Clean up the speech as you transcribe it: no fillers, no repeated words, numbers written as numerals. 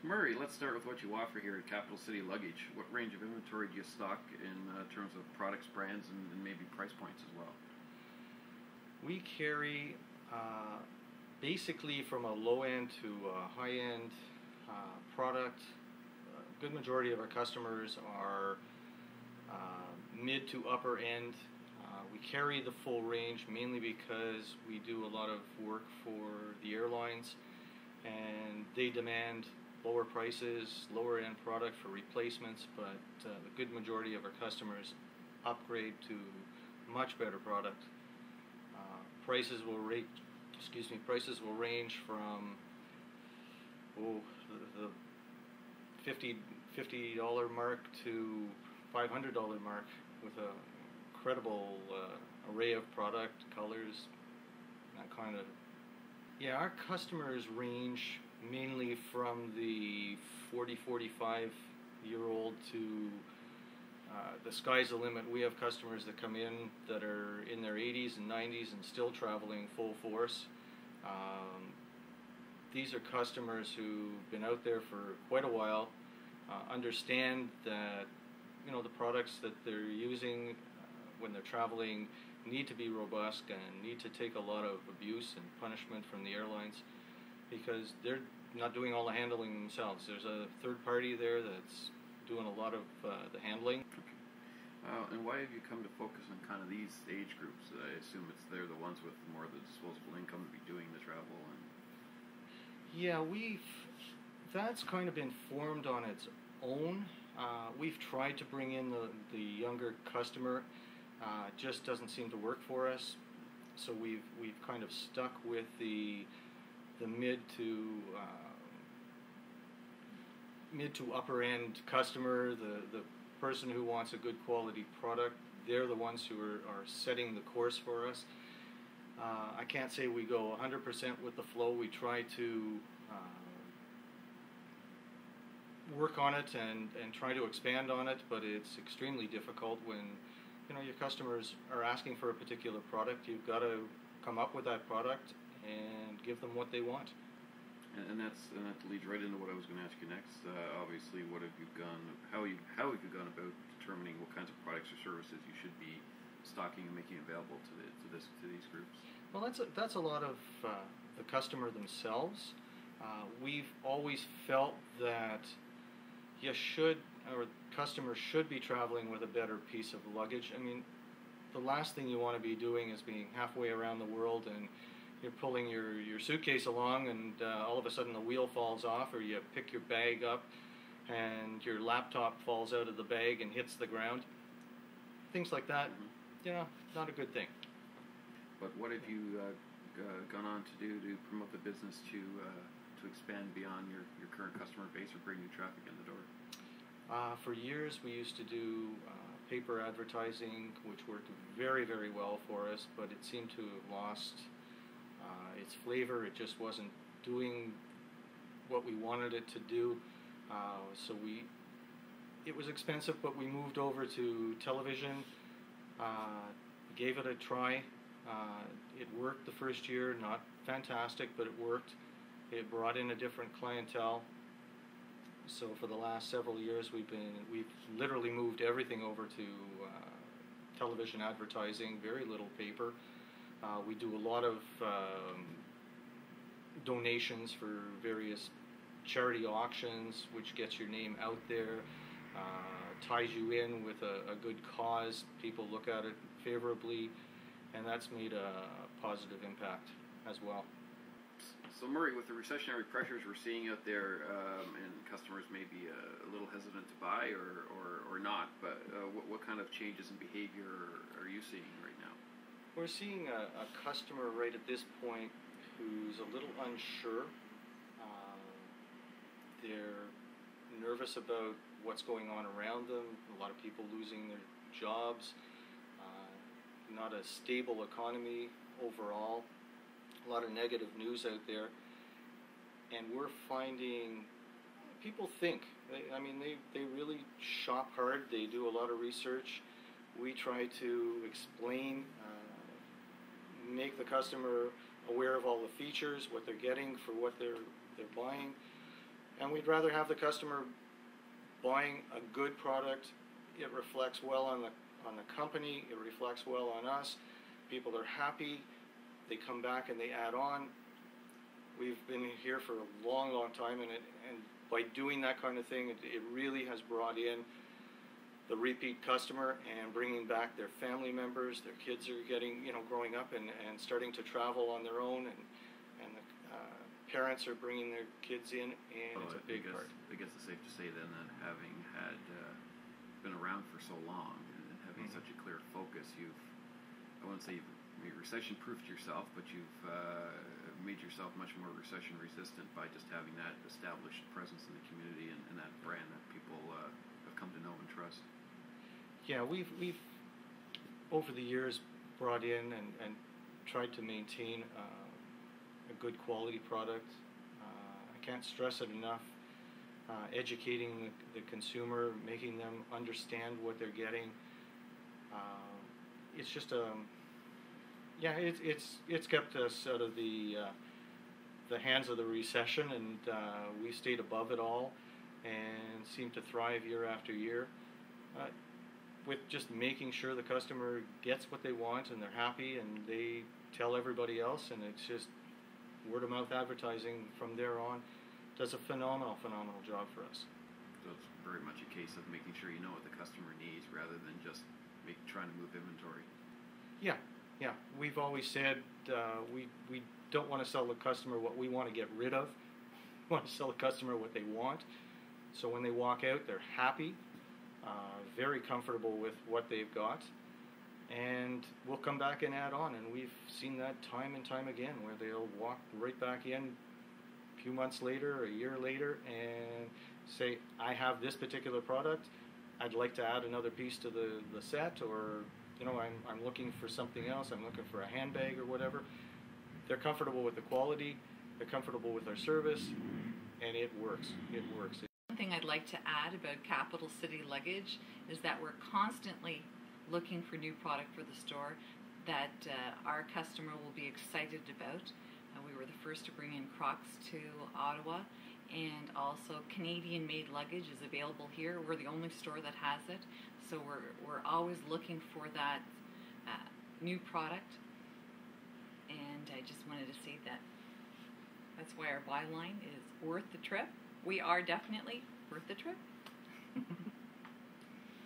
Murray, let's start with what you offer here at Capital City Luggage. What range of inventory do you stock in terms of products, brands, and maybe price points as well? We carry basically from a low-end to a high-end product. A good majority of our customers are mid to upper end. We carry the full range mainly because we do a lot of work for the airlines, and they demand lower prices, lower end product for replacements, but the good majority of our customers upgrade to much better product. Prices will range from the $50 mark to $500 mark, with a incredible array of product, colors, that kind of. Yeah, our customers range mainly from the 45-year-old to the sky's the limit. We have customers that come in that are in their 80s and 90s and still traveling full force. These are customers who've been out there for quite a while, understand that the products that they're using when they're traveling need to be robust and need to take a lot of abuse and punishment from the airlines, because they're not doing all the handling themselves. There's a third party there that's doing a lot of the handling. Okay. And why have you come to focus on kind of these age groups? I assume they're the ones with more of the disposable income to be doing the travel. Yeah, that's kind of been formed on its own. We've tried to bring in the younger customer. It just doesn't seem to work for us. So we've kind of stuck with the mid to upper end customer, the person who wants a good quality product. They're the ones who are setting the course for us. I can't say we go 100% with the flow. We try to work on it and try to expand on it, but it's extremely difficult when your customers are asking for a particular product. You've got to come up with that product and give them what they want. And that leads right into what I was going to ask you next. Obviously, how have you gone about determining what kinds of products or services you should be stocking and making available to these groups? Well, that's a lot of the customer themselves. We've always felt that customers should be traveling with a better piece of luggage. I mean, the last thing you want to be doing is being halfway around the world and you're pulling your suitcase along, and all of a sudden the wheel falls off, or you pick your bag up and your laptop falls out of the bag and hits the ground. Things like that, not a good thing. But what have you gone on to do to promote the business to expand beyond your current customer base or bring new traffic in the door? For years we used to do paper advertising, which worked very, very well for us, but it seemed to have lost its flavor. It just wasn't doing what we wanted it to do. It was expensive, but we moved over to television, gave it a try. It worked the first year, not fantastic, but it worked. It brought in a different clientele. So for the last several years, we've literally moved everything over to television advertising. Very little paper. We do a lot of donations for various charity auctions, which gets your name out there, ties you in with a good cause. People look at it favorably, and that's made a positive impact as well. So Murray, with the recessionary pressures we're seeing out there, and customers may be a little hesitant to buy or not, but what kind of changes in behavior are you seeing right now? We're seeing a customer right at this point who's a little unsure. They're nervous about what's going on around them. A lot of people losing their jobs. Not a stable economy overall. A lot of negative news out there. And we're finding people think. They really shop hard. They do a lot of research. We try to explain, make the customer aware of all the features, what they're getting for what they're buying, And we'd rather have the customer buying a good product. It reflects well on the company. It reflects well on us. People are happy. They come back and they add on. We've been here for a long, long time, and by doing that kind of thing, it really has brought in the repeat customer and bringing back their family members. Their kids are growing up and starting to travel on their own, and the parents are bringing their kids in, and it's a big part. I guess it's safe to say then that having had been around for so long and having such a clear focus, I wouldn't say you've recession-proofed yourself, but you've made yourself much more recession-resistant by just having that established presence in the community and that brand that people have come to know and trust. Yeah, we've over the years brought in and tried to maintain a good quality product. I can't stress it enough. Educating the consumer, making them understand what they're getting. It's just it's kept us out of the hands of the recession, and we stayed above it all and seem to thrive year after year. With just making sure the customer gets what they want and they're happy and they tell everybody else, and it's just word of mouth advertising from there on does a phenomenal job for us. So it's very much a case of making sure you know what the customer needs rather than just trying to move inventory. Yeah. We've always said we don't want to sell the customer what we want to get rid of. We want to sell the customer what they want. So when they walk out, they're happy, very comfortable with what they've got, and we'll come back and add on. And we've seen that time and time again, where they'll walk right back in a few months later, a year later, and say, I have this particular product. I'd like to add another piece to the set, or I'm looking for something else. I'm looking for a handbag or whatever. They're comfortable with the quality. They're comfortable with our service, and it works. It works. One thing I'd like to add about Capital City Luggage is that we're constantly looking for new product for the store that our customer will be excited about. We were the first to bring in Crocs to Ottawa, and also Canadian-made luggage is available here. We're the only store that has it, so we're always looking for that new product. And I just wanted to say that's why our byline is worth the trip. We are definitely worth the trip.